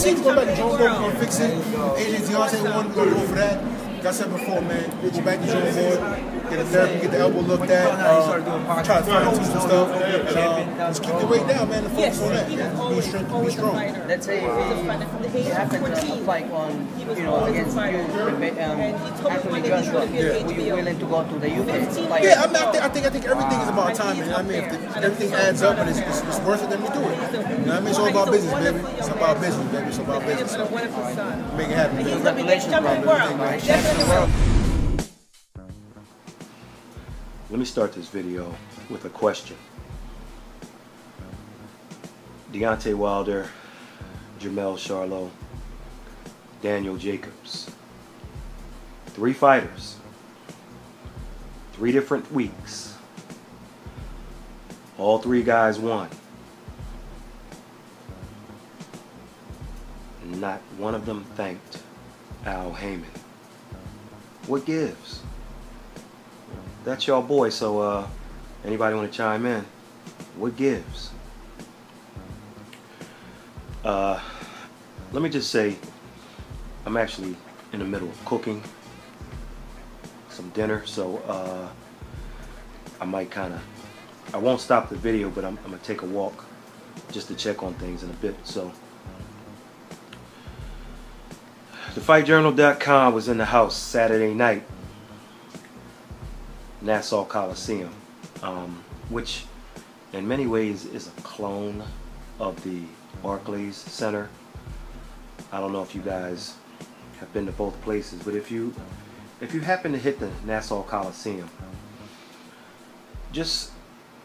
see him go back to Joe Board, we're gonna fix it. AJ Deontay one, we're gonna go for that. Like I said before, man, go back to Joe Board, get a therapy, get the elbow looked at, try to find some stuff, and just keep the weight down, man, and focus on that, man. Be strong. Let's say if he happened to fight on, against you, Anthony Joshua, were you willing to go to the UK? Yeah, I think everything is about timing. I mean, if everything adds up and it's worth it, then we do it. You know what I mean? It's all about business, baby. It's about business, baby. It's about business. So, make it happen. Congratulations, brother. Let me start this video with a question. Deontay Wilder, Jermell Charlo, Daniel Jacobs. 3 fighters. 3 different weeks. All 3 guys won. Not one of them thanked Al Heyman. What gives? That's y'all boy, so anybody want to chime in? What gives? Let me just say, I'm actually in the middle of cooking some dinner, so I might I won't stop the video, but I'm gonna take a walk just to check on things in a bit. So TheFightJournal.com was in the house Saturday night, Nassau Coliseum, which in many ways is a clone of the Barclays Center. I don't know if you guys have been to both places, but if you happen to hit the Nassau Coliseum, just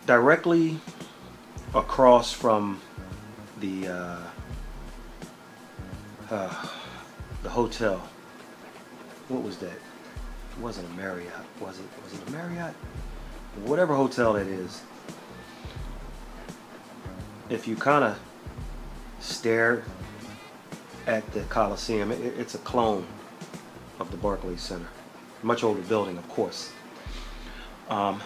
directly across from the hotel. What was that? It wasn't a Marriott. Was it a Marriott? Whatever hotel that is. If you kind of stare at the Coliseum, it's a clone of the Barclays Center. Much older building, of course. I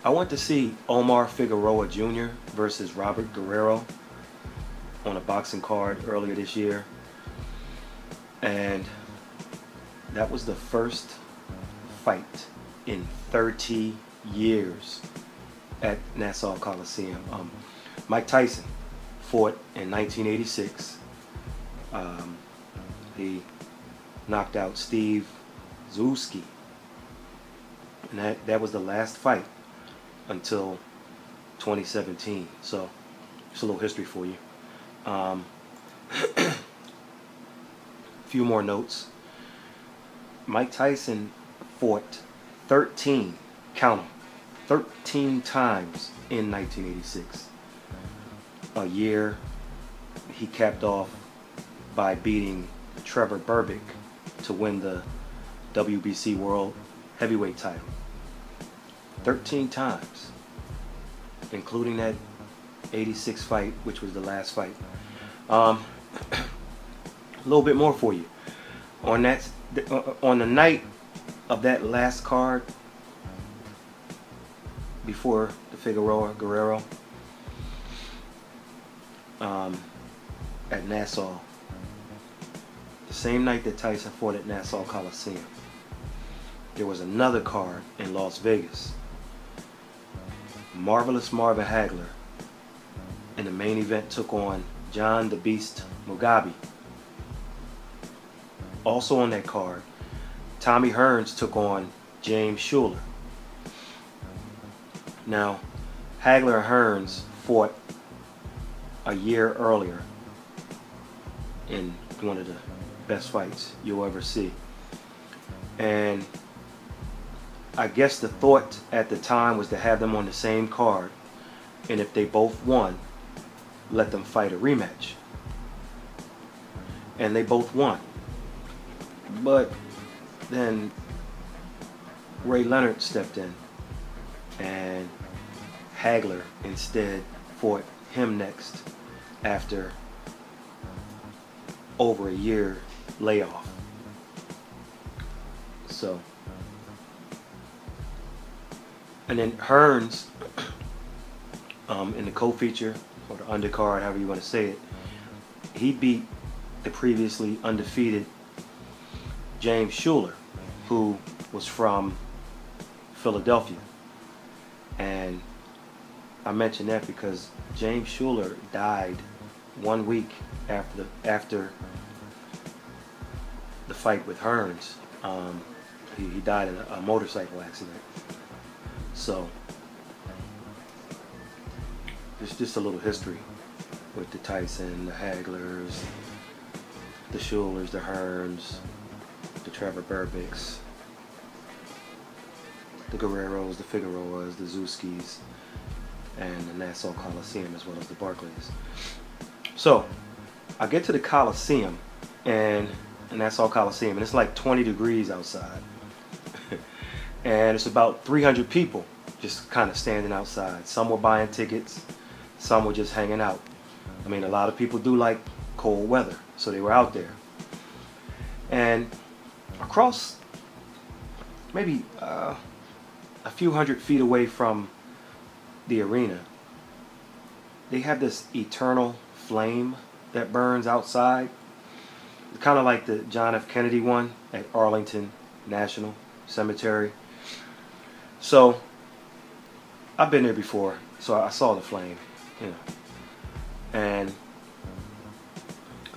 went to see Omar Figueroa Jr. versus Robert Guerrero on a boxing card earlier this year, and that was the first fight in 30 years at Nassau Coliseum. Mike Tyson fought in 1986. He knocked out Steve Zouski, and that was the last fight until 2017. So just a little history for you. A few more notes. Mike Tyson fought 13, count them, 13 times in 1986. A year he capped off by beating Trevor Berbick to win the WBC World Heavyweight title. 13 times, including that 86 fight, which was the last fight. A little bit more for you. On the night of that last card before the Figueroa Guerrero at Nassau, the same night that Tyson fought at Nassau Coliseum, there was another card in Las Vegas. Marvelous Marvin Hagler in the main event took on John the Beast Mugabe. Also on that card, Tommy Hearns took on James Schuler. Now, Hagler and Hearns fought a year earlier in one of the best fights you'll ever see. And I guess the thought at the time was to have them on the same card, and if they both won, let them fight a rematch. And they both won. But then Ray Leonard stepped in, and Hagler instead fought him next after over a year layoff. So, and then Hearns in the co-feature or the undercard, however you want to say it. He beat the previously undefeated James Schuler, who was from Philadelphia. And I mention that because James Schuler died 1 week after the fight with Hearns. He died in a motorcycle accident. So there's just a little history with the Tyson, the Haglers, the Schulers, the Hearns, the Trevor Burbicks, the Guerreros, the Figueroas, the Zuskis, and the Nassau Coliseum, as well as the Barclays. So I get to the Coliseum, and Nassau Coliseum, and it's like 20 degrees outside. And it's about 300 people just kind of standing outside. Some were buying tickets, some were just hanging out. I mean, a lot of people do like cold weather, so they were out there. And across maybe a few hundred feet away from the arena, they have this eternal flame that burns outside. It's kind of like the John F. Kennedy one at Arlington National Cemetery. So I've been there before, so I saw the flame, you know. And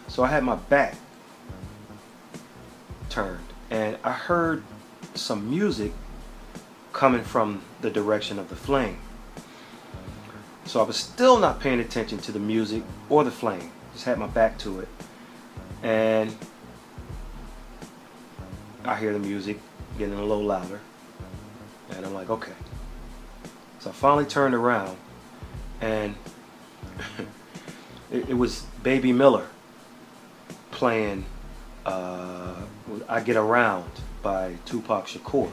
so I had my back turned, and I heard some music coming from the direction of the flame. So I was still not paying attention to the music or the flame. Just had my back to it. And I hear the music getting a little louder. And I'm like, okay. So I finally turned around, and it was Baby Miller playing I Get Around by Tupac Shakur.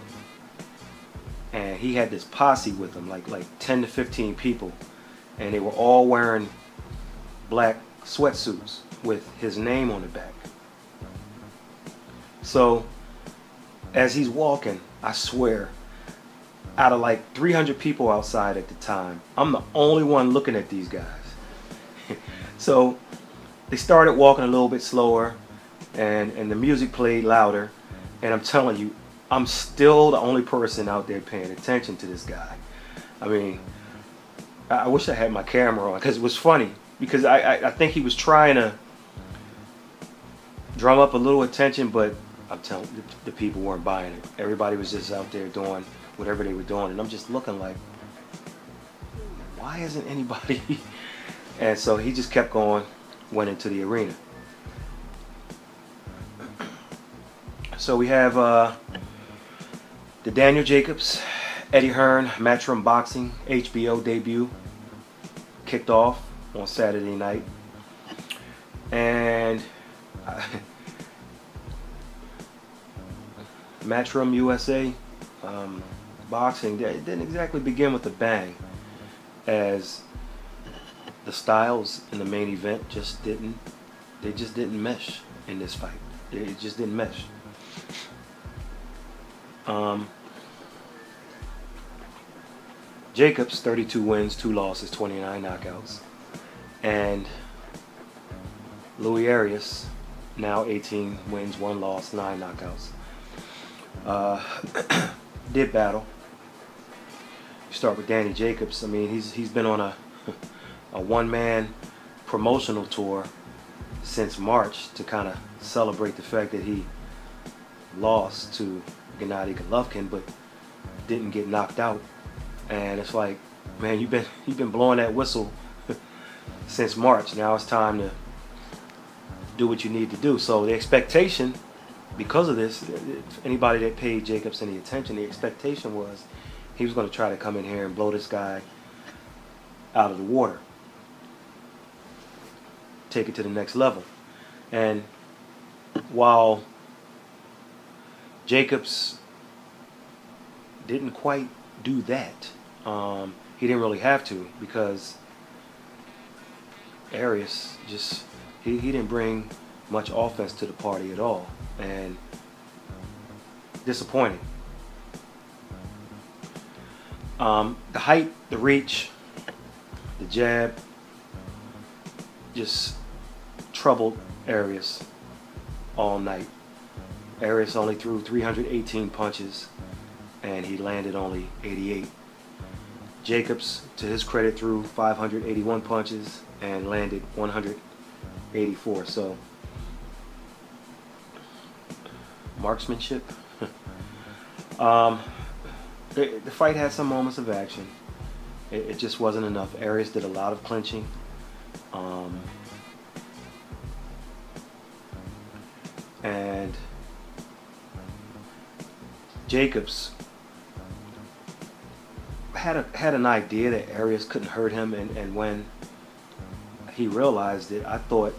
And he had this posse with him, like 10 to 15 people. And they were all wearing black sweatsuits with his name on the back. So as he's walking, I swear, out of like 300 people outside at the time, I'm the only one looking at these guys. So they started walking a little bit slower, and the music played louder, and I'm telling you, I'm still the only person out there paying attention to this guy. I mean, I wish I had my camera on, because it was funny, because I think he was trying to drum up a little attention, but I'm telling you, the people weren't buying it. Everybody was just out there doing whatever they were doing, and I'm just looking like, why isn't anybody? And so he just kept going, went into the arena. So we have the Daniel Jacobs, Eddie Hearn Matchroom Boxing HBO debut kicked off on Saturday night, and Matchroom USA boxing, it didn't exactly begin with a bang, as the styles in the main event just didn't mesh in this fight. It just didn't mesh. Jacobs, 32 wins, 2 losses, 29 knockouts. And Louis Arias, now 18 wins, 1 loss, 9 knockouts. Did battle. You start with Danny Jacobs. I mean, he's been on a one-man promotional tour since March to kind of celebrate the fact that he lost to Gennady Golovkin, but didn't get knocked out. And it's like, man, you've been blowing that whistle since March. Now it's time to do what you need to do. So the expectation, because of this, anybody that paid Jacobs any attention, the expectation was he was going to try to come in here and blow this guy out of the water, take it to the next level. And while Jacobs didn't quite do that, he didn't really have to, because Arias just he didn't bring much offense to the party at all, and disappointing. The height, the reach, the jab, just troubled Arias all night. Arias only threw 318 punches, and he landed only 88. Jacobs, to his credit, threw 581 punches and landed 184. So, marksmanship. The fight had some moments of action. It just wasn't enough. Arias did a lot of clinching. And Jacobs had an idea that Arias couldn't hurt him, and when he realized it, I thought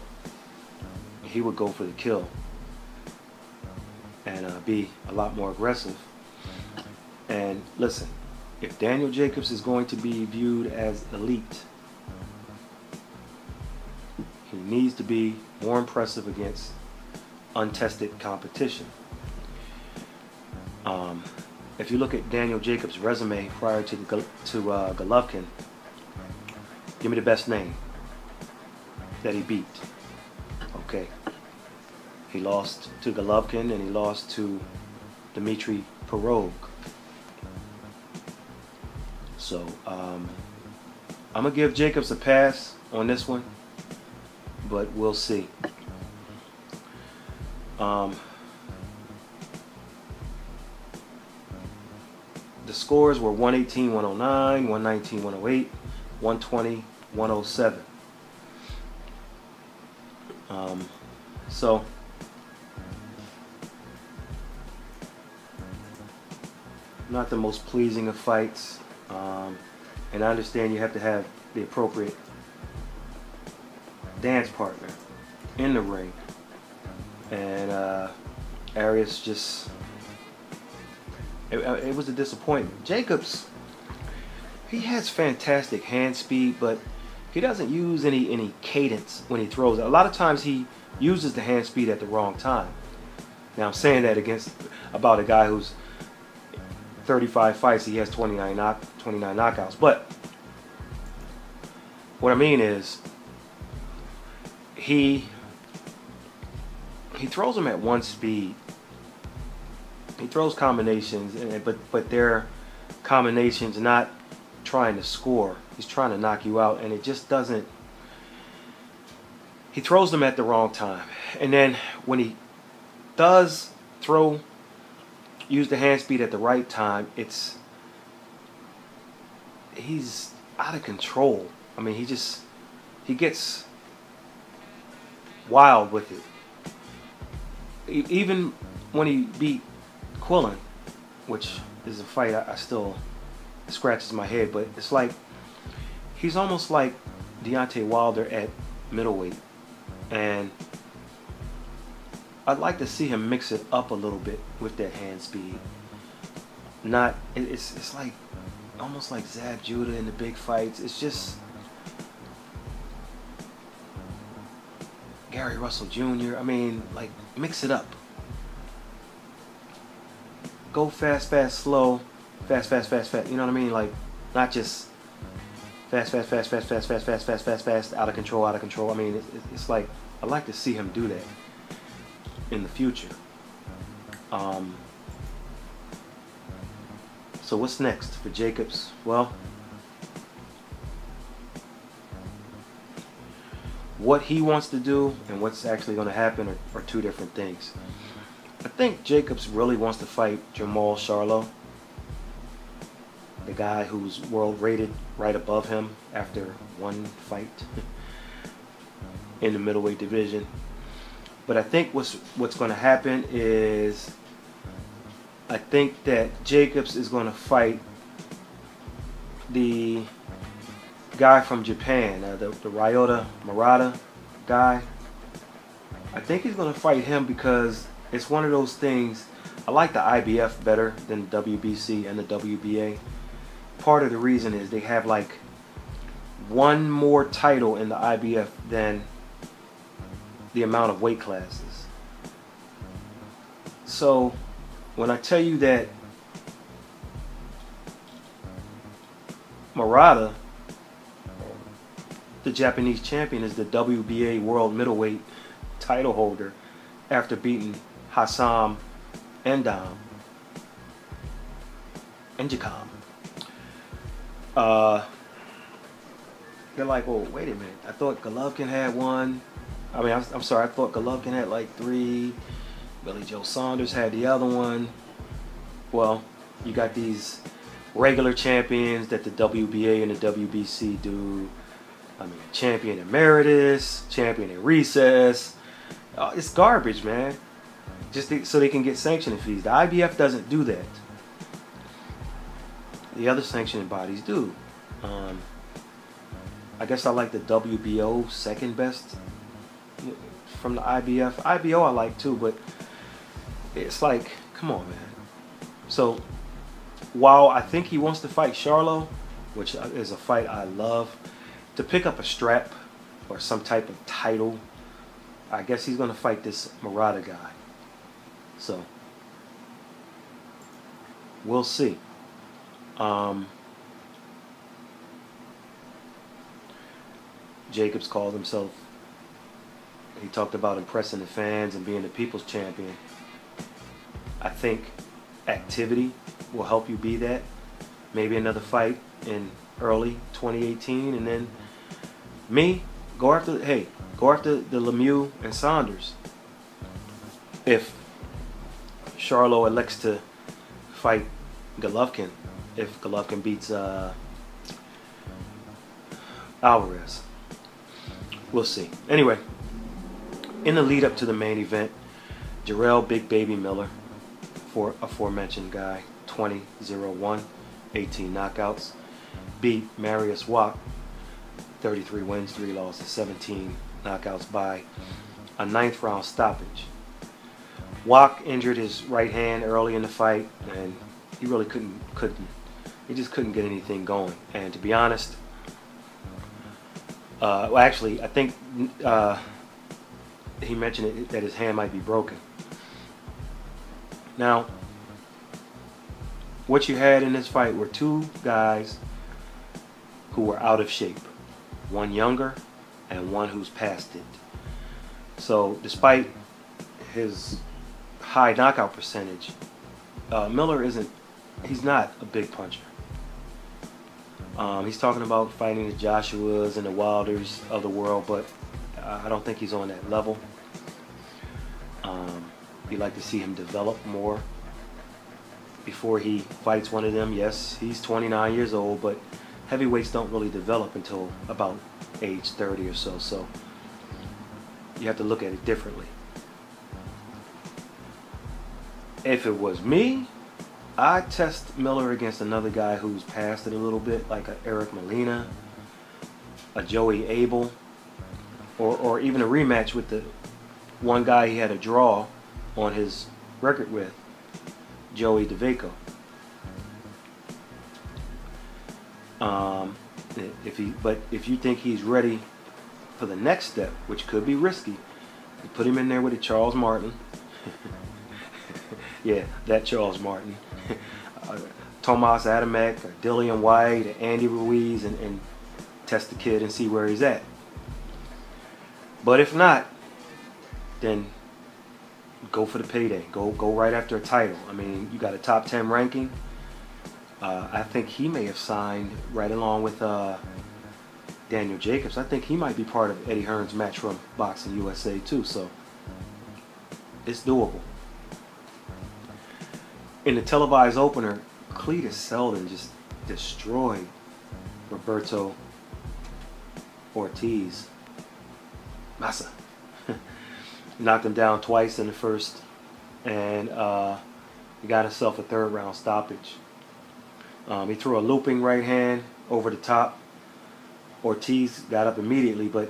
he would go for the kill and be a lot more aggressive. And listen, if Daniel Jacobs is going to be viewed as elite, he needs to be more impressive against untested competition. If you look at Daniel Jacobs' resume prior to Golovkin, give me the best name that he beat. Okay. He lost to Golovkin and he lost to Dmitry Pirog. So, I'm going to give Jacobs a pass on this one, but we'll see. The scores were 118, 109, 119, 108, 120, 107. So not the most pleasing of fights, and I understand you have to have the appropriate dance partner in the ring, and Arias just it was a disappointment. Jacobs, he has fantastic hand speed, but he doesn't use any cadence when he throws it. A lot of times he uses the hand speed at the wrong time. Now I'm saying that about a guy who's 35 fights, he has 29 knockouts. But what I mean is he throws them at one speed. He throws combinations, but they're combinations not trying to score. He's trying to knock you out, and it just doesn't. He throws them at the wrong time, and then when he does use the hand speed at the right time, he's out of control. I mean, he gets wild with it. Even when he beat Quillen, which is a fight I still scratches my head, but it's like he's almost like Deontay Wilder at middleweight, and I'd like to see him mix it up a little bit with that hand speed. It's like almost like Zab Judah in the big fights. It's just Gary Russell Jr. I mean, like, mix it up. Go fast, fast, slow, fast, fast, fast, fast. You know what I mean? Like, not just fast, fast, fast, fast, fast, fast, fast, fast, fast, fast, out of control, out of control. I mean, it's like, I'd like to see him do that in the future. So what's next for Jacobs? Well, what he wants to do and what's actually going to happen are two different things. I think Jacobs really wants to fight Jamal Charlo, the guy who's world rated right above him after one fight in the middleweight division. But I think what's going to happen is I think that Jacobs is going to fight the guy from Japan, the Murata guy. I think he's going to fight him because it's one of those things. I like the IBF better than the WBC and the WBA. Part of the reason is they have like one more title in the IBF than the amount of weight classes. So when I tell you that Murata the Japanese champion is the WBA World Middleweight title holder after beating Hassam Endam. Njikam. They're like, well, wait a minute. I thought Golovkin had one. I mean, I'm sorry. I thought Golovkin had like 3. Billy Joe Saunders had the other one. Well, you got these regular champions that the WBA and the WBC do. I mean, champion emeritus, champion in recess. It's garbage, man. Just so they can get sanctioning fees. The IBF doesn't do that. The other sanctioning bodies do. I guess I like the WBO second best from the IBF. IBO I like too, but it's like, come on, man. So while I think he wants to fight Charlo, which is a fight I love, to pick up a strap or some type of title, I guess he's going to fight this Murata guy. So we'll see. Jacobs called himself, he talked about impressing the fans and being the people's champion. I think activity will help you be that. Maybe another fight in early 2018, and then go after the Lemieux and Saunders. If Charlo elects to fight Golovkin, if Golovkin beats Arias. We'll see. Anyway, in the lead up to the main event, Jarrell Big Baby Miller, for aforementioned guy, 20-0-1, 18 knockouts, beat Marius Wack, 33 wins, 3 losses, 17 knockouts by a 9th round stoppage. Wack injured his right hand early in the fight, and he really couldn't get anything going. And to be honest, well, actually, I think he mentioned that his hand might be broken. Now, what you had in this fight were 2 guys who were out of shape. One younger and one who's past it. So, despite his high knockout percentage, Miller he's not a big puncher. He's talking about fighting the Joshuas and the Wilders of the world, but I don't think he's on that level. You'd like to see him develop more before he fights one of them. Yes, he's 29 years old, but heavyweights don't really develop until about age 30 or so. So you have to look at it differently. If it was me, I'd test Miller against another guy who's past it a little bit, like a Eric Molina, a Joey Abel, or even a rematch with the one guy he had a draw on his record with, Joey DeVaco. If you think he's ready for the next step, which could be risky, you put him in there with a Charles Martin. Yeah, that Charles Martin. Tomas Adamek, or Dillian White, or Andy Ruiz, and test the kid and see where he's at. But if not, then go for the payday. Go right after a title. I mean, you got a top 10 ranking. I think he may have signed right along with Daniel Jacobs. I think he might be part of Eddie Hearn's Matchroom Boxing USA too. So it's doable. In the televised opener, Cletus Selden just destroyed Roberto Ortiz. Massa. Knocked him down twice in the first, and he got himself a 3rd round stoppage. He threw a looping right hand over the top. Ortiz got up immediately, but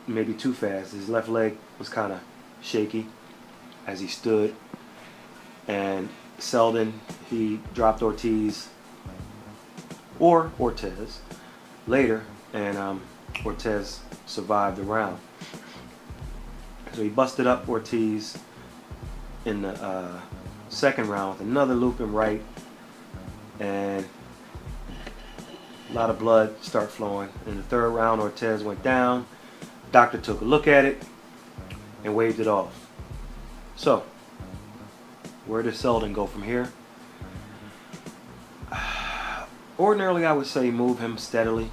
maybe too fast. His left leg was kind of shaky as he stood, and Selden, he dropped Ortiz later, and Ortiz survived the round. So he busted up Ortiz in the 2nd round with another looping right, and A lot of blood start flowing. In the third round, Ortiz went down. Doctor took a look at it and waved it off. So, where does Selden go from here? Ordinarily, I would say move him steadily,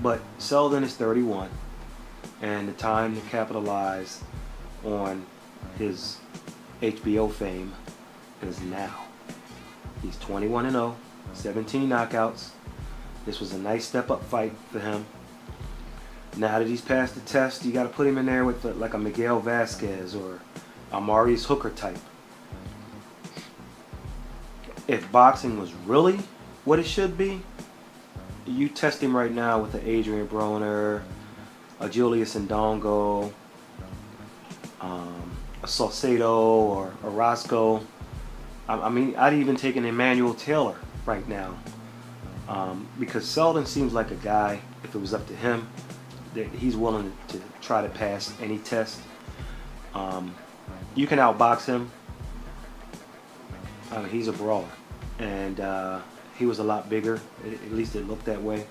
but Selden is 31, and the time to capitalize on his HBO fame is now. He's 21-0, 17 knockouts. This was a nice step-up fight for him. Now that he's passed the test, you got to put him in there with like a Miguel Vasquez or a Marius Hooker type. If boxing was really what it should be, you test him right now with an Adrian Broner, a Julius Ndongo, a Salcedo or a Roscoe. I mean, I'd even take an Emmanuel Taylor right now, because Selden seems like a guy, if it was up to him, that he's willing to try to pass any test. You can outbox him. I mean, he's a brawler, and he was a lot bigger, at least it looked that way,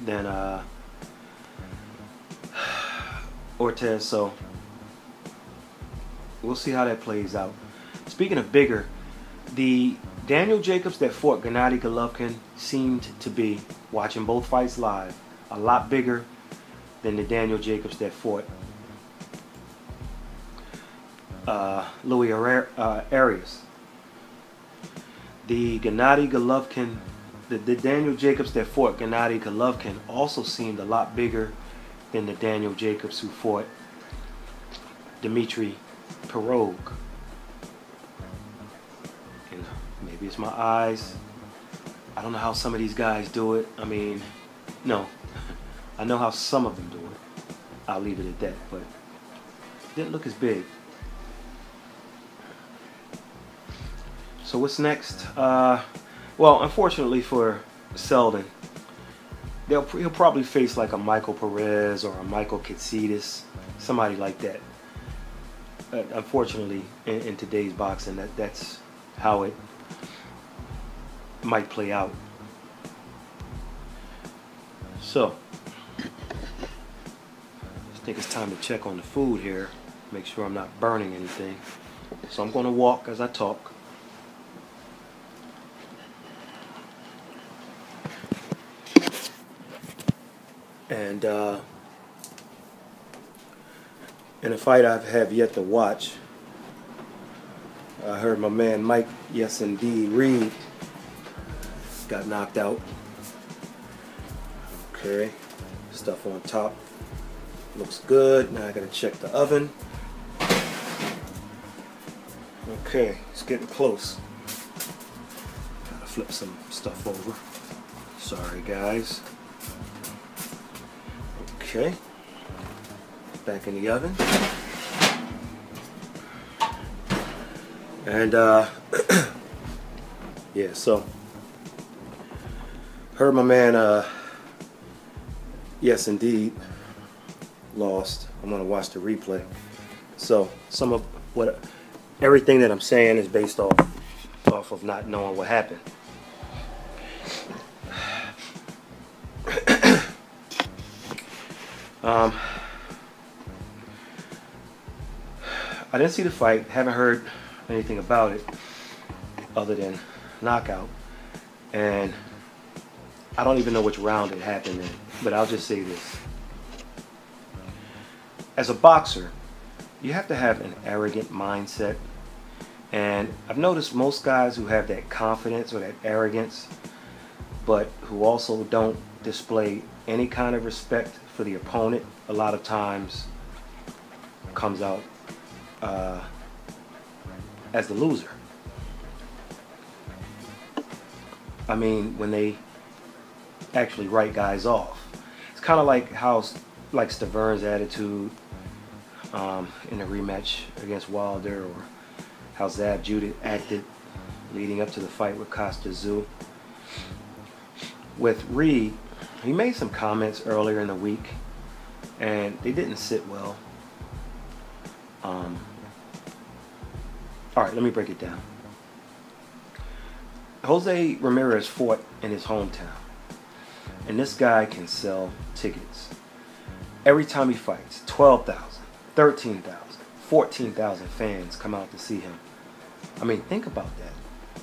than Ortiz, so we'll see how that plays out. Speaking of bigger, the Daniel Jacobs that fought Gennady Golovkin seemed to be, watching both fights live, a lot bigger than the Daniel Jacobs that fought Louis Arias. The Gennady Golovkin, the Daniel Jacobs that fought Gennady Golovkin also seemed a lot bigger than the Daniel Jacobs who fought Dmitry Pirog. And maybe it's my eyes. I don't know how some of these guys do it. I mean, no. I know how some of them do it. I'll leave it at that, but it didn't look as big. So what's next? Well, unfortunately for Selden, he'll probably face like a Michael Perez or a Michael Kitsidis, somebody like that. Unfortunately, in today's boxing, that's how it might play out. So, I think it's time to check on the food here, make sure I'm not burning anything. So I'm going to walk as I talk. And in a fight I have yet to watch, I heard my man Mike, yes indeed, Reed, got knocked out. Okay, stuff on top looks good. Now I gotta check the oven. Okay, it's getting close. Gotta flip some stuff over. Sorry guys. Okay, back in the oven. And yeah, so heard my man yes indeed lost. I'm gonna watch the replay. So some of everything that I'm saying is based off of not knowing what happened. I didn't see the fight, haven't heard anything about it other than knockout, and I don't even know which round it happened in, but I'll just say this. As a boxer, you have to have an arrogant mindset, and I've noticed most guys who have that confidence or that arrogance, but who also don't display any kind of respect for the opponent, a lot of times comes out as the loser. I mean, when they actually write guys off. It's kind of like how Stavern's attitude in the rematch against Wilder, or how Zab Judah acted leading up to the fight with Costa Zoo. With Reed, he made some comments earlier in the week, and they didn't sit well. All right, let me break it down. Jose Ramirez fought in his hometown. And this guy can sell tickets. Every time he fights, 12,000, 13,000, 14,000 fans come out to see him. I mean, think about that.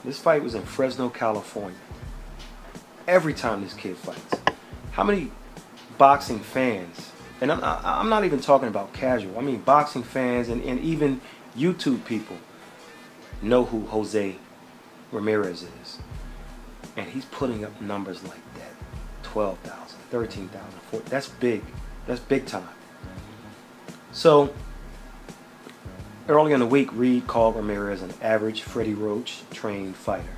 This fight was in Fresno, California. Every time this kid fights. How many boxing fans, and I'm not even talking about casual, I mean boxing fans and even YouTube people know who Jose Ramirez is. And he's putting up numbers like that. 12,000, 13,000, 14,000. That's big. That's big time. So, early in the week, Reed called Ramirez an average Freddie Roach trained fighter.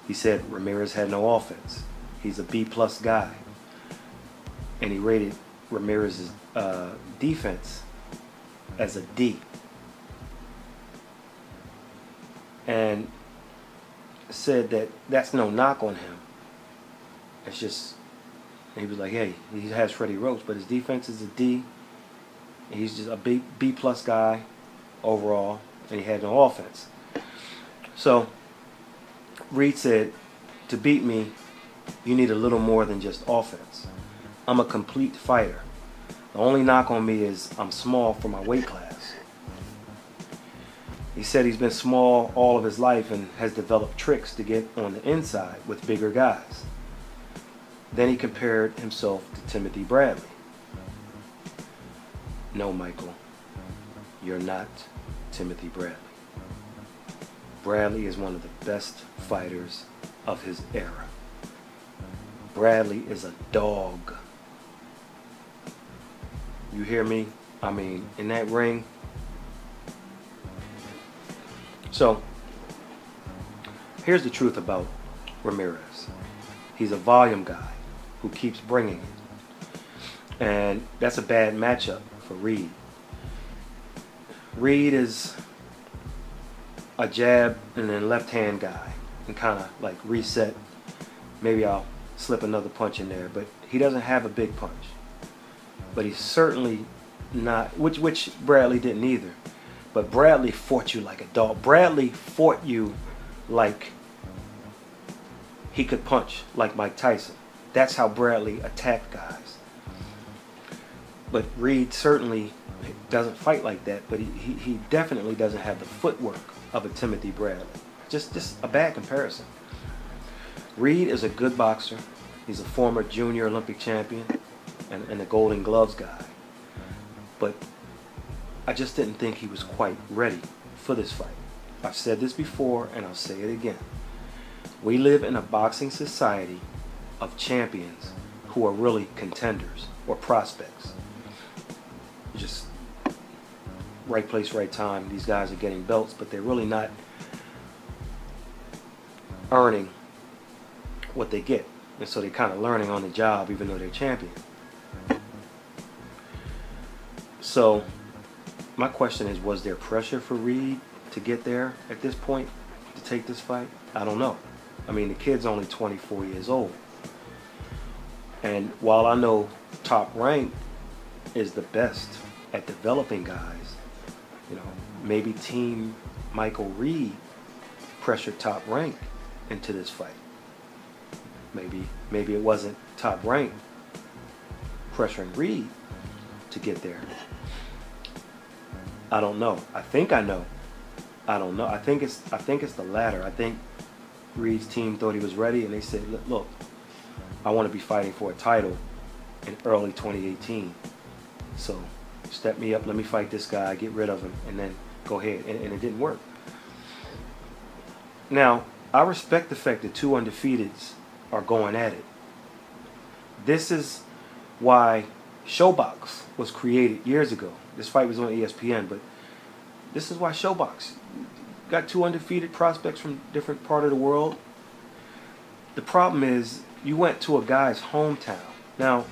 He said Ramirez had no offense. He's a B-plus guy. And he rated Ramirez's defense as a D. And said that that's no knock on him. It's just, he was like, hey, he has Freddie Roach, but his defense is a D. He's just a B-plus guy overall, and he had no offense. So Reed said, to beat me, you need a little more than just offense. I'm a complete fighter. The only knock on me is I'm small for my weight class. He said he's been small all of his life and has developed tricks to get on the inside with bigger guys. Then he compared himself to Timothy Bradley. No, Michael, you're not Timothy Bradley. Bradley is one of the best fighters of his era. Bradley is a dog. You hear me? I mean, in that ring. So, here's the truth about Ramirez. He's a volume guy who keeps bringing it. And that's a bad matchup for Reed. Reed is a jab and then left hand guy and kind of like reset. Maybe I'll slip another punch in there, but he doesn't have a big punch. But he's certainly not, which Bradley didn't either. But Bradley fought you like a dog. Bradley fought you like he could punch, like Mike Tyson. That's how Bradley attacked guys. But Reed certainly doesn't fight like that, but he definitely doesn't have the footwork of a Timothy Bradley. Just a bad comparison. Reed is a good boxer. He's a former junior Olympic champion and a Golden Gloves guy. But I just didn't think he was quite ready for this fight. I've said this before and I'll say it again. We live in a boxing society of champions who are really contenders or prospects. Just right place, right time. These guys are getting belts, but they're really not earning what they get. And so they're kind of learning on the job even though they're champions. So my question is, was there pressure for Reed to get there at this point to take this fight? I don't know. I mean, the kid's only 24 years old. And while I know Top Rank is the best at developing guys, you know, maybe Team Michael Reed pressured Top Rank into this fight. Maybe it wasn't Top Rank pressuring Reed to get there. I don't know. I think I know. I don't know. I think it's the latter. I think Reed's team thought he was ready, and they said, "Look, I want to be fighting for a title in early 2018. So step me up. Let me fight this guy. Get rid of him, and then go ahead." And it didn't work. Now, I respect the fact that two undefeateds are going at it. This is why Showbox was created years ago. This fight was on ESPN, but this is why Showbox. Got two undefeated prospects from different part of the world. The problem is you went to a guy's hometown. Now,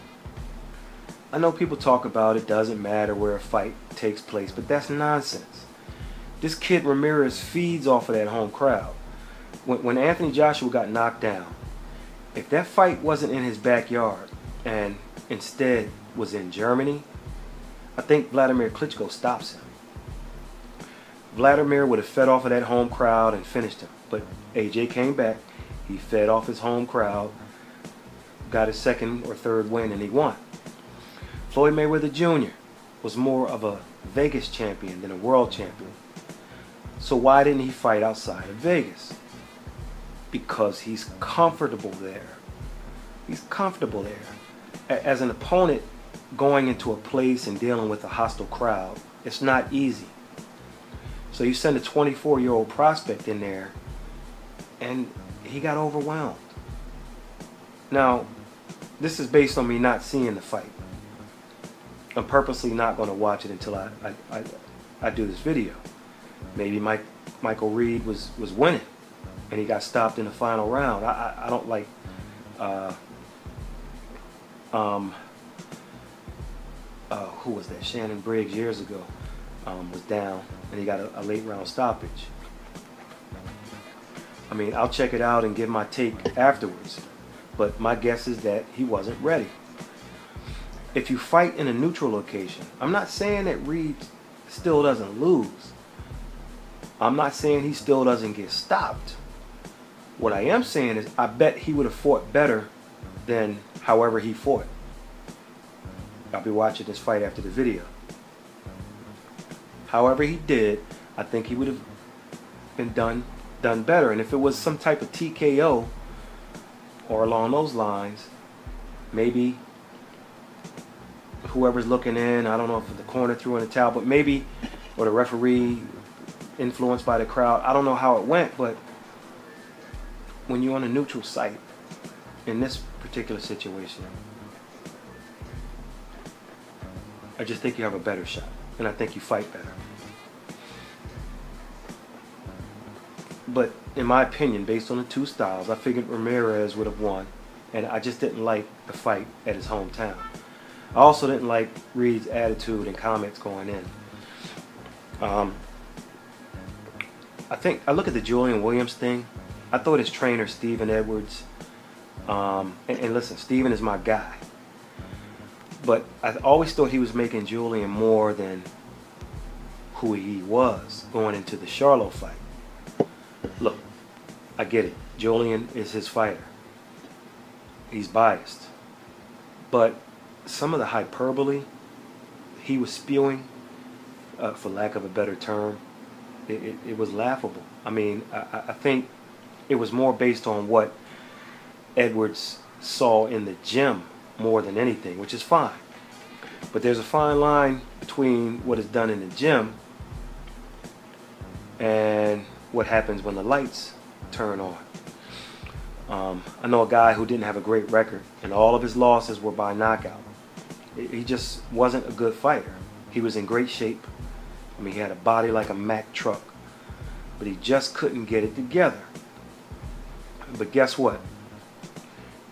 I know people talk about it doesn't matter where a fight takes place, but that's nonsense. This kid Ramirez feeds off of that home crowd. When Anthony Joshua got knocked down, if that fight wasn't in his backyard and instead was in Germany, I think Vladimir Klitschko stops him. Vladimir would have fed off of that home crowd and finished him. But AJ came back. He fed off his home crowd, got his second or third win, and he won. Floyd Mayweather Jr. was more of a Vegas champion than a world champion. So why didn't he fight outside of Vegas? Because he's comfortable there. He's comfortable there. As an opponent going into a place and dealing with a hostile crowd, it's not easy. So you send a 24-year-old prospect in there, and he got overwhelmed. Now, this is based on me not seeing the fight. I'm purposely not going to watch it until I do this video. Maybe Michael Reed was winning, and he got stopped in the final round. I don't like who was that? Shannon Briggs years ago was down, and he got a late round stoppage. I mean, I'll check it out and give my take afterwards, but my guess is that he wasn't ready. If you fight in a neutral location, I'm not saying that Reed still doesn't lose. I'm not saying he still doesn't get stopped. What I am saying is I bet he would have fought better than however he fought. I'll be watching this fight after the video. However he did, I think he would have been done better. And if it was some type of TKO or along those lines, maybe whoever's looking in, I don't know if the corner threw in the towel, but maybe, or the referee influenced by the crowd, I don't know how it went, but when you're on a neutral site in this particular situation, I just think you have a better shot, and I think you fight better. But in my opinion, based on the two styles, I figured Ramirez would have won, and I just didn't like the fight at his hometown. I also didn't like Reed's attitude and comments going in. I think I look at the Julian Williams thing. I thought his trainer Stephen Edwards, and listen, Stephen is my guy, but I always thought he was making Julian more than who he was going into the Charlo fight. Look, I get it. Julian is his fighter. He's biased, but some of the hyperbole he was spewing, for lack of a better term, it was laughable. I mean, I think it was more based on what Edwards saw in the gym more than anything, which is fine. But there's a fine line between what is done in the gym and what happens when the lights turn on. I know a guy who didn't have a great record, and all of his losses were by knockout. He just wasn't a good fighter. He was in great shape. I mean, he had a body like a Mack truck, but he just couldn't get it together. But guess what?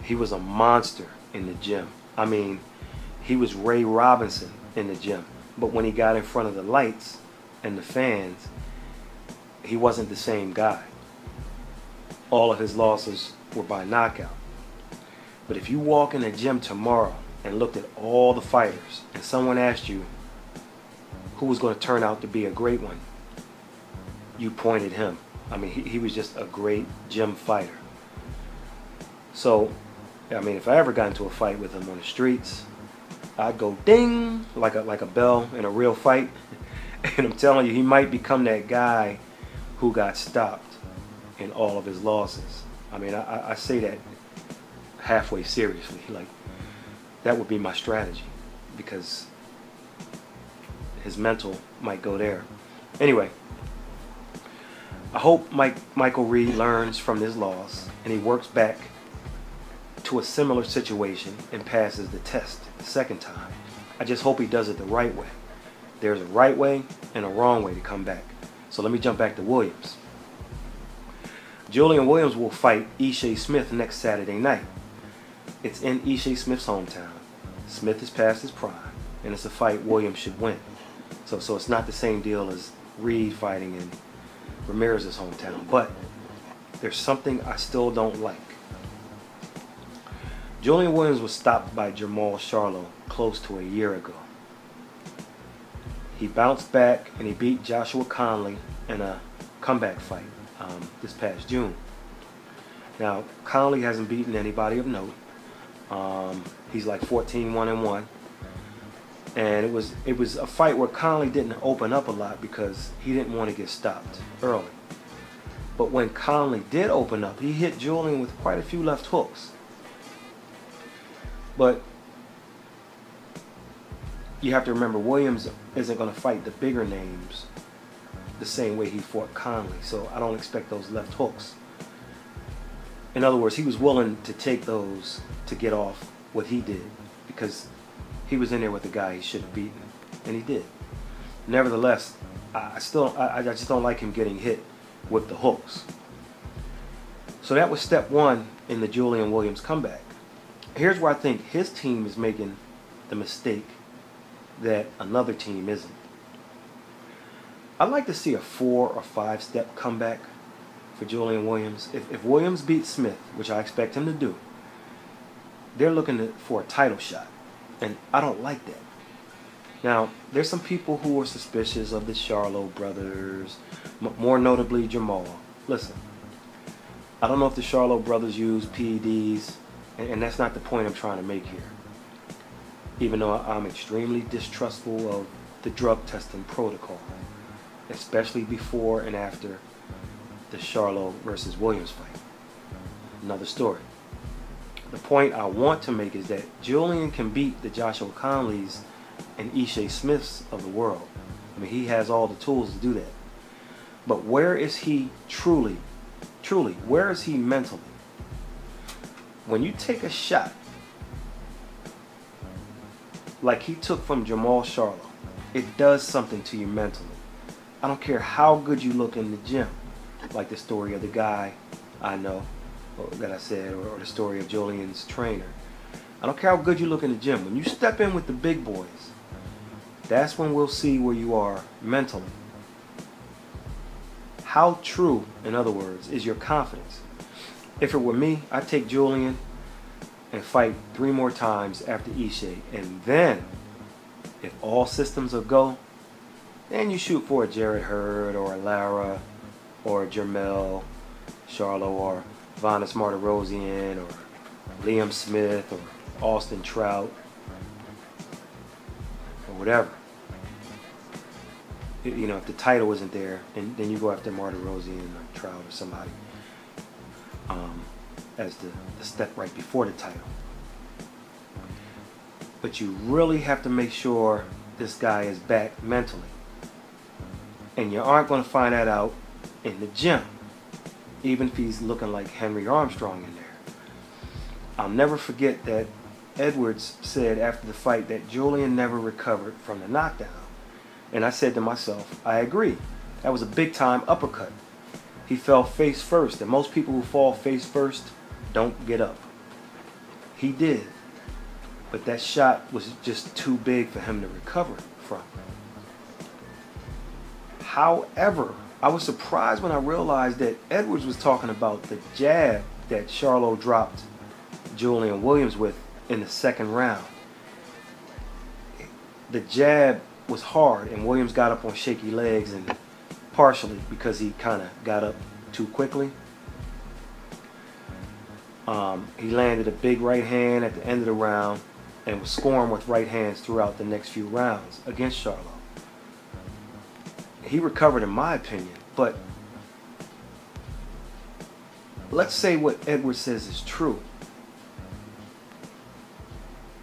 He was a monster in the gym. I mean, he was Ray Robinson in the gym. But when he got in front of the lights and the fans, he wasn't the same guy. All of his losses were by knockout. But if you walk in the gym tomorrow and looked at all the fighters, and someone asked you who was going to turn out to be a great one, you pointed him. I mean, he was just a great gym fighter. So, I mean, if I ever got into a fight with him on the streets, I'd go ding like a bell in a real fight. And I'm telling you, he might become that guy who got stopped in all of his losses. I mean, I say that halfway seriously. Like, that would be my strategy, because his mental might go there. Anyway, I hope Michael Reed learns from this loss and he works back to a similar situation and passes the test the second time. I just hope he does it the right way. There's a right way and a wrong way to come back. So let me jump back to Williams. Julian Williams will fight Ishe Smith next Saturday night. It's in Ishe Smith's hometown. Smith is past his prime, and it's a fight Williams should win. So it's not the same deal as Reed fighting in Ramirez's hometown, but there's something I still don't like. Julian Williams was stopped by Jermall Charlo close to a year ago. He bounced back and he beat Joshua Conley in a comeback fight this past June. Now, Conley hasn't beaten anybody of note. He's like 14-1-1. And it was a fight where Conley didn't open up a lot because he didn't want to get stopped early. But when Conley did open up, he hit Julian with quite a few left hooks. But you have to remember, Williams isn't going to fight the bigger names the same way he fought Conley. So I don't expect those left hooks. In other words, he was willing to take those to get off what he did because he was in there with the guy he should have beaten, and he did. Nevertheless, I just don't like him getting hit with the hooks. So that was step one in the Julian Williams comeback. Here's where I think his team is making the mistake that another team isn't. I'd like to see a 4 or 5 step comeback for Julian Williams. If Williams beats Smith, which I expect him to do, they're looking for a title shot. And I don't like that. Now, there's some people who are suspicious of the Charlo brothers, more notably Jamal. Listen, I don't know if the Charlo brothers use PEDs, and that's not the point I'm trying to make here. Even though I'm extremely distrustful of the drug testing protocol, especially before and after the Charlo versus Williams fight. Another story. The point I want to make is that Julian can beat the Joshua Conleys and Ishe Smiths of the world. I mean, he has all the tools to do that. But where is he truly, where is he mentally? When you take a shot like he took from Jamal Charlo, it does something to you mentally. I don't care how good you look in the gym, like the story of the guy I know that I said, or the story of Julian's trainer. I don't care how good you look in the gym. When you step in with the big boys, that's when we'll see where you are mentally. How true, in other words, is your confidence? If it were me, I'd take Julian and fight 3 more times after Ishe, and then, if all systems are go, then you shoot for a Jarrett Hurd or a Lara or a Jermell Charlo or Vanes Martirosyan or Liam Smith or Austin Trout or whatever. You know, if the title isn't there, then you go after Martirosyan or Trout or somebody as the step right before the title. But you really have to make sure this guy is back mentally. And you aren't going to find that out in the gym, even if he's looking like Henry Armstrong in there. I'll never forget that Edwards said after the fight that Julian never recovered from the knockdown. And I said to myself, I agree. That was a big-time uppercut. He fell face first, and most people who fall face first don't get up. He did. But that shot was just too big for him to recover from. However, I was surprised when I realized that Edwards was talking about the jab that Charlo dropped Julian Williams with in the second round. The jab was hard, and Williams got up on shaky legs, and partially because he kind of got up too quickly. He landed a big right hand at the end of the round and was scoring with right hands throughout the next few rounds against Charlo. He recovered, in my opinion, but let's say what Edwards says is true.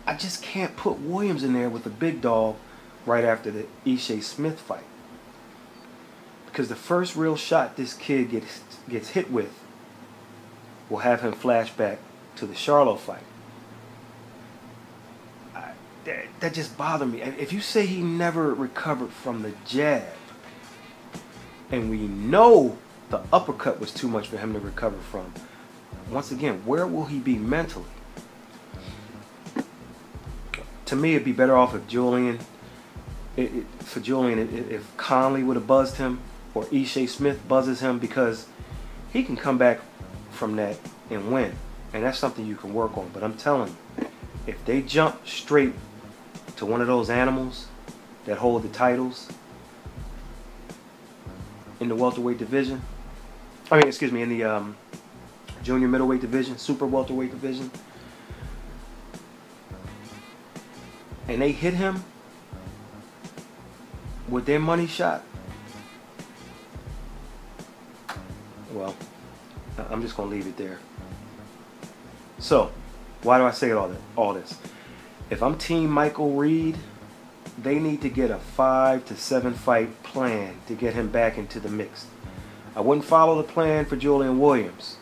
I just can't put Williams in there with the big dog right after the Ishe Smith fight, because the first real shot this kid gets hit with will have him flash back to the Charlo fight. That just bothered me. If you say he never recovered from the jab, and we know the uppercut was too much for him to recover from, once again, where will he be mentally? To me, it'd be better off if Julian, if Conley would have buzzed him, or Ishe Smith buzzes him, because he can come back from that and win. And that's something you can work on. But I'm telling you, if they jump straight to one of those animals that hold the titles in the welterweight division, in the junior middleweight division, super welterweight division. And they hit him with their money shot. Well, I'm just going to leave it there. So, why do I say all this? If I'm Team Michael Reed, they need to get a 5 to 7 fight plan to get him back into the mix. I wouldn't follow the plan for Julian Williams.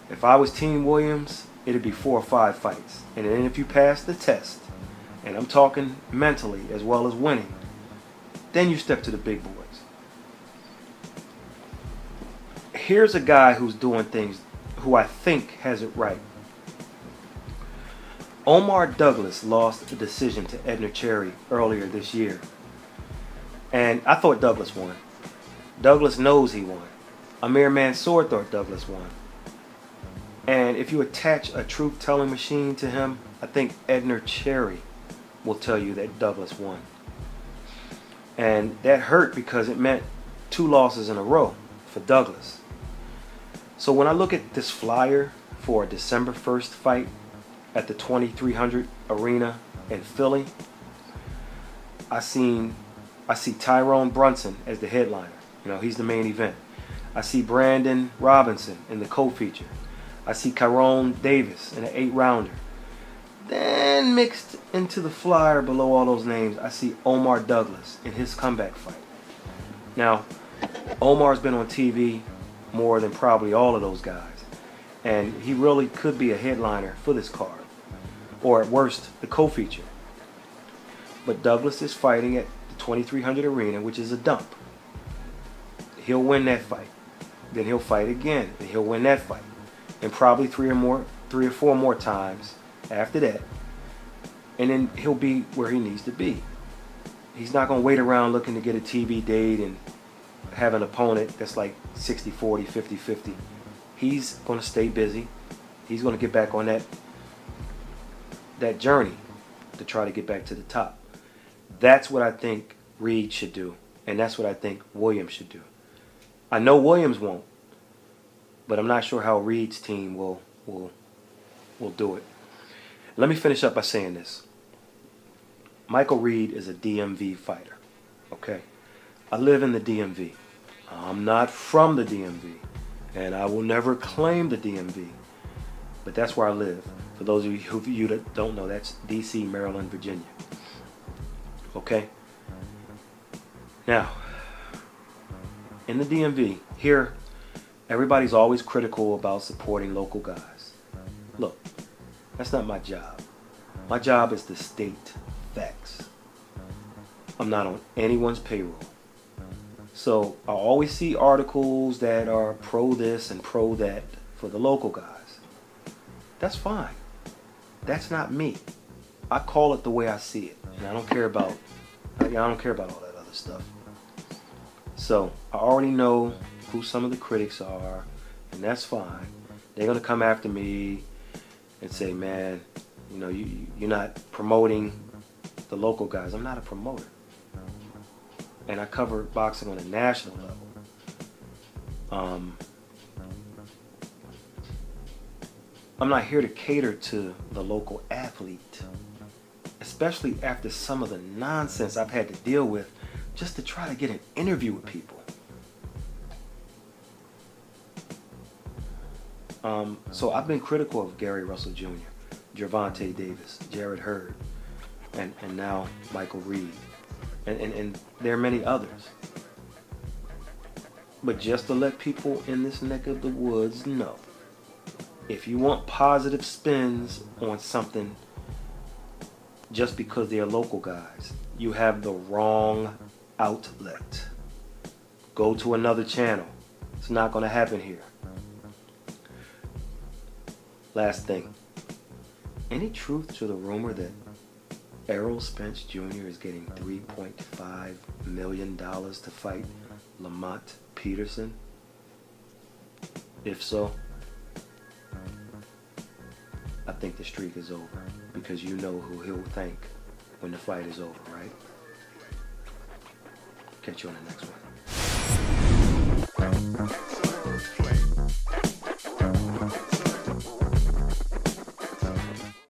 If I was Team Williams, it'd be 4 or 5 fights. And then if you pass the test, and I'm talking mentally as well as winning, then you step to the big boys. Here's a guy who's doing things, who I think has it right. Omar Douglas lost the decision to Edner Cherry earlier this year. And I thought Douglas won. Douglas knows he won. Amir Mansour thought Douglas won. And if you attach a truth-telling machine to him, I think Edner Cherry will tell you that Douglas won. And that hurt because it meant 2 losses in a row for Douglas. So when I look at this flyer for a December 1st fight at the 2300 Arena in Philly, I see Tyrone Brunson as the headliner. You know, he's the main event. I see Brandon Robinson in the co-feature. I see Kyrone Davis in an 8-rounder. Then mixed into the flyer below all those names, I see Omar Douglas in his comeback fight. Now, Omar's been on TV more than probably all of those guys. And he really could be a headliner for this card. Or at worst, the co-feature. But Douglas is fighting at the 2300 Arena, which is a dump. He'll win that fight. Then he'll fight again, and he'll win that fight. And probably 3 or 4 more times after that. And then he'll be where he needs to be. He's not going to wait around looking to get a TV date and have an opponent that's like 60-40, 50-50. He's going to stay busy. He's going to get back on that journey to try to get back to the top. That's what I think Reed should do. And that's what I think Williams should do. I know Williams won't. But I'm not sure how Reed's team will do it. Let me finish up by saying this. Michael Reed is a DMV fighter. Okay? I live in the DMV. I'm not from the DMV. And I will never claim the DMV. But that's where I live. For those of you that don't know, that's D.C., Maryland, Virginia. Okay? Now, in the DMV, here, everybody's always critical about supporting local guys. Look, that's not my job. My job is to state facts. I'm not on anyone's payroll. So I always see articles that are pro this and pro that for the local guys. That's fine. That's not me. I call it the way I see it. And I don't care about all that other stuff. So I already know who some of the critics are, and that's fine. They're going to come after me and say, man, you know, you're not promoting the local guys. I'm not a promoter. And I cover boxing on a national level. I'm not here to cater to the local athlete, especially after some of the nonsense I've had to deal with just to try to get an interview with people. So I've been critical of Gary Russell Jr., Gervonta Davis, Jared Hurd, and now Michael Reed. And there are many others. But just to let people in this neck of the woods know, if you want positive spins on something just because they're local guys, you have the wrong outlet. Go to another channel. It's not going to happen here. Last thing. Any truth to the rumor that Errol Spence Jr. is getting $3.5 million to fight Lamont Peterson? If so, I think the streak is over, because you know who he'll thank when the fight is over, right? Catch you on the next one.